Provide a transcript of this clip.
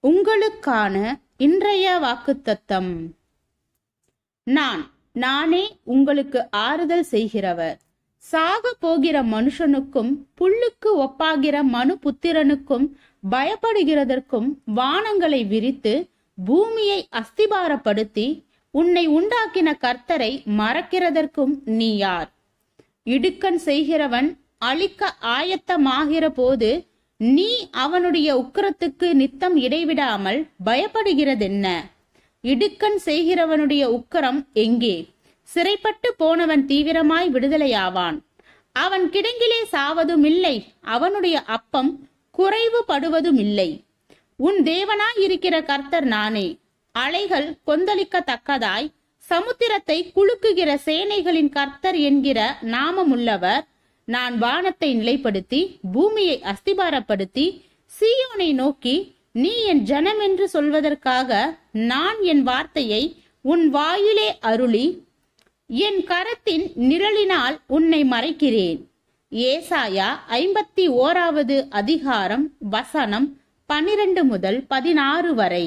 உங்களுக்கான இன்றைய வாக்குத்தத்தம். நானே உங்களுக்கு ஆறுதல் செய்கிறவர். சாக போகிற மனுஷனுக்கும் புல்லுக்கு ஒப்பாகிற மனு புத்திரனுக்கும் பயப்படுகிறதற்கும் வானங்களை விரித்து பூமியை அஸ்திபாரப்படுத்தி உன்னை உண்டாக்கின கர்த்தரை மறக்கிறதற்கும் நீ யார்? இடுக்கண் செய்கிறவன் அழிக்க ஆயத்தமாகிற போது நீ அவனுடைய உக்கிரத்துக்கு நித்தம் இடைவிடாமல் பயப்படுகிறதென்ன? இடுக்கண் செய்கிறவனுடைய உக்கிரம் எங்கே? சிறைப்பட்டு போனவன் தீவிரமாய் விடுதலையாவான். அவன் கிடங்கிலே சாவதும் இல்லை, அவனுடைய அப்பம் குறைவுபடுவதும் இல்லை. உன் தேவனாய் இருக்கிற கர்த்தர் நானே. அலைகள் கொந்தளிக்கத்தக்கதாய் சமுத்திரத்தை குலுக்குகிற சேனைகளின் கர்த்தர் என்கிற நாமமுள்ளவர். நான் வானத்தை நிலைப்படுத்தி பூமியை அஸ்திபாரப்படுத்தி சீயோனை நோக்கி நீ என் ஜனம் என்று சொல்வதற்காக நான் என் வார்த்தையை உன் வாயிலே அருளி என் கரத்தின் நிழலினால் உன்னை மறைக்கிறேன். ஏசாயா 51 அதிகாரம் வசனம் 12 முதல் 16 வரை.